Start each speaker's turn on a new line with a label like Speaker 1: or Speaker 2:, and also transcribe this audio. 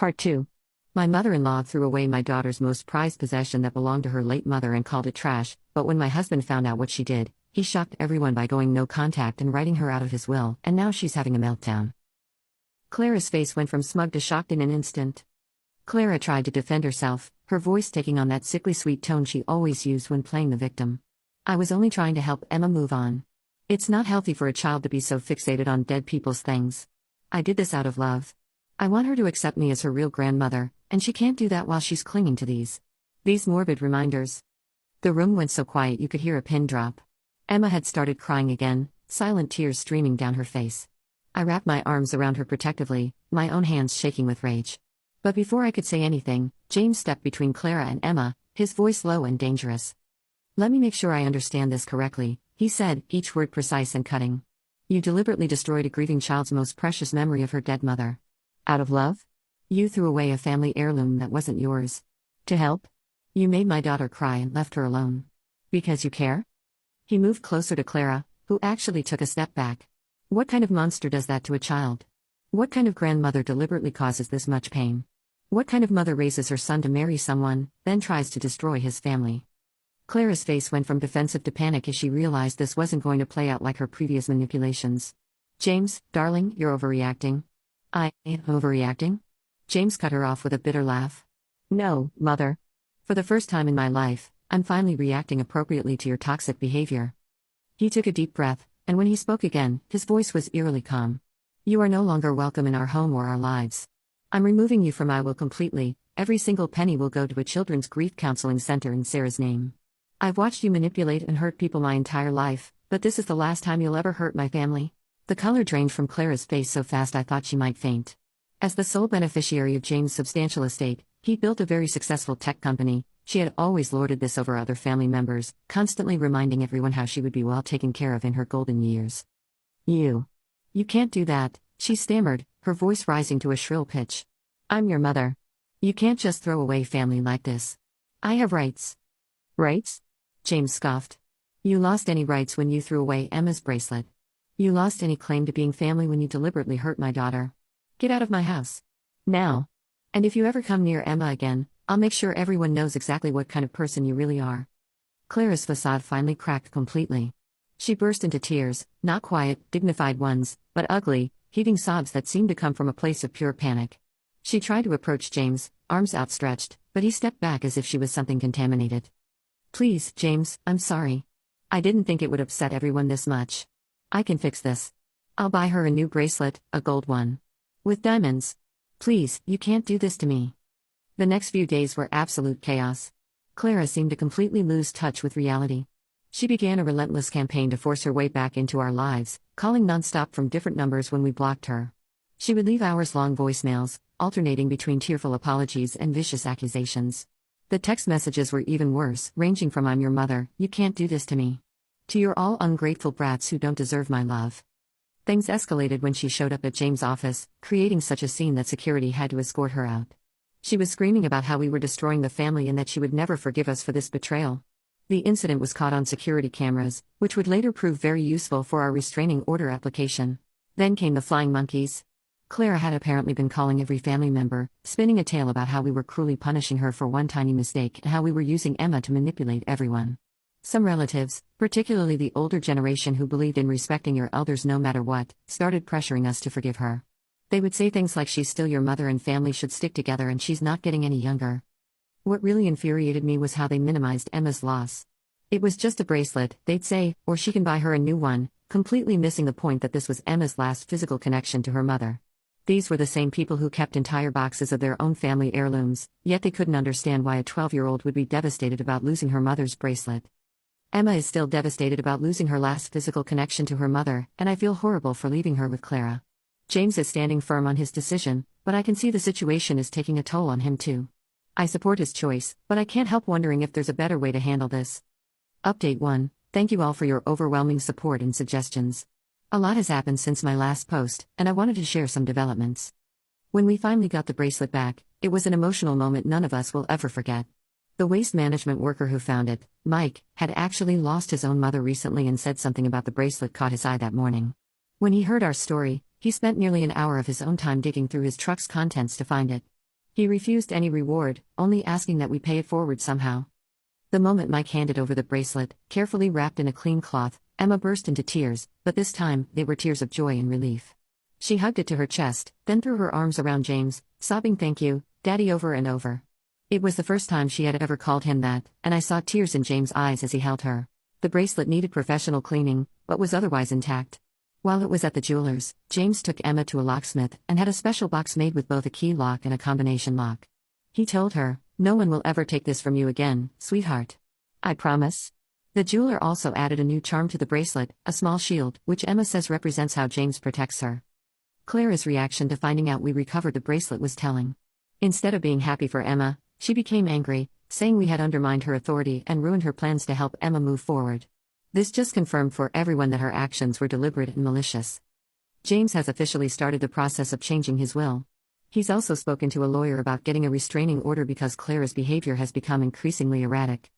Speaker 1: Part 2. My mother-in-law threw away my daughter's most prized possession that belonged to her late mother and called it trash, but when my husband found out what she did, he shocked everyone by going no contact and writing her out of his will, and now she's having a meltdown. Clara's face went from smug to shocked in an instant. Clara tried to defend herself, her voice taking on that sickly sweet tone she always used when playing the victim. I was only trying to help Emma move on. It's not healthy for a child to be so fixated on dead people's things. I did this out of love. I want her to accept me as her real grandmother, and she can't do that while she's clinging to these morbid reminders. The room went so quiet you could hear a pin drop. Emma had started crying again, silent tears streaming down her face. I wrapped my arms around her protectively, my own hands shaking with rage. But before I could say anything, James stepped between Clara and Emma, his voice low and dangerous. "Let me make sure I understand this correctly," he said, each word precise and cutting. "You deliberately destroyed a grieving child's most precious memory of her dead mother. Out of love? You threw away a family heirloom that wasn't yours. To help? You made my daughter cry and left her alone. Because you care?" He moved closer to Clara, who actually took a step back. What kind of monster does that to a child? What kind of grandmother deliberately causes this much pain? What kind of mother raises her son to marry someone, then tries to destroy his family? Clara's face went from defensive to panic as she realized this wasn't going to play out like her previous manipulations. "James, darling, you're overreacting." "I am overreacting?" James cut her off with a bitter laugh. "No, Mother. For the first time in my life, I'm finally reacting appropriately to your toxic behavior." He took a deep breath, and when he spoke again, his voice was eerily calm. "You are no longer welcome in our home or our lives. I'm removing you from my will completely. Every single penny will go to a children's grief counseling center in Sarah's name. I've watched you manipulate and hurt people my entire life, but this is the last time you'll ever hurt my family." The color drained from Clara's face so fast I thought she might faint. As the sole beneficiary of James' substantial estate, he built a very successful tech company. She had always lorded this over other family members, constantly reminding everyone how she would be well taken care of in her golden years. You can't do that," she stammered, her voice rising to a shrill pitch. "I'm your mother. You can't just throw away family like this. I have rights." "Rights?" James scoffed. "You lost any rights when you threw away Emma's bracelet. You lost any claim to being family when you deliberately hurt my daughter. Get out of my house. Now. And if you ever come near Emma again, I'll make sure everyone knows exactly what kind of person you really are." Clara's facade finally cracked completely. She burst into tears, not quiet, dignified ones, but ugly, heaving sobs that seemed to come from a place of pure panic. She tried to approach James, arms outstretched, but he stepped back as if she was something contaminated. "Please, James, I'm sorry. I didn't think it would upset everyone this much. I can fix this. I'll buy her a new bracelet, a gold one. With diamonds. Please, you can't do this to me." The next few days were absolute chaos. Clara seemed to completely lose touch with reality. She began a relentless campaign to force her way back into our lives, calling nonstop from different numbers when we blocked her. She would leave hours-long voicemails, alternating between tearful apologies and vicious accusations. The text messages were even worse, ranging from "I'm your mother, you can't do this to me," to "you're all ungrateful brats who don't deserve my love." Things escalated when she showed up at James' office, creating such a scene that security had to escort her out. She was screaming about how we were destroying the family and that she would never forgive us for this betrayal. The incident was caught on security cameras, which would later prove very useful for our restraining order application. Then came the flying monkeys. Clara had apparently been calling every family member, spinning a tale about how we were cruelly punishing her for one tiny mistake and how we were using Emma to manipulate everyone. Some relatives, particularly the older generation who believed in respecting your elders no matter what, started pressuring us to forgive her. They would say things like she's still your mother and family should stick together and she's not getting any younger. What really infuriated me was how they minimized Emma's loss. It was just a bracelet, they'd say, or she can buy her a new one, completely missing the point that this was Emma's last physical connection to her mother. These were the same people who kept entire boxes of their own family heirlooms, yet they couldn't understand why a 12-year-old would be devastated about losing her mother's bracelet. Emma is still devastated about losing her last physical connection to her mother, and I feel horrible for leaving her with Clara. James is standing firm on his decision, but I can see the situation is taking a toll on him too. I support his choice, but I can't help wondering if there's a better way to handle this. Update 1. Thank you all for your overwhelming support and suggestions. A lot has happened since my last post, and I wanted to share some developments. When we finally got the bracelet back, it was an emotional moment none of us will ever forget. The waste management worker who found it, Mike, had actually lost his own mother recently and said something about the bracelet caught his eye that morning. When he heard our story, he spent nearly an hour of his own time digging through his truck's contents to find it. He refused any reward, only asking that we pay it forward somehow. The moment Mike handed over the bracelet, carefully wrapped in a clean cloth, Emma burst into tears, but this time, they were tears of joy and relief. She hugged it to her chest, then threw her arms around James, sobbing "Thank you, Daddy" over and over. It was the first time she had ever called him that, and I saw tears in James' eyes as he held her. The bracelet needed professional cleaning, but was otherwise intact. While it was at the jeweler's, James took Emma to a locksmith and had a special box made with both a key lock and a combination lock. He told her, "No one will ever take this from you again, sweetheart. I promise." The jeweler also added a new charm to the bracelet, a small shield, which Emma says represents how James protects her. Clara's reaction to finding out we recovered the bracelet was telling. Instead of being happy for Emma, she became angry, saying we had undermined her authority and ruined her plans to help Emma move forward. This just confirmed for everyone that her actions were deliberate and malicious. James has officially started the process of changing his will. He's also spoken to a lawyer about getting a restraining order because Clara's behavior has become increasingly erratic.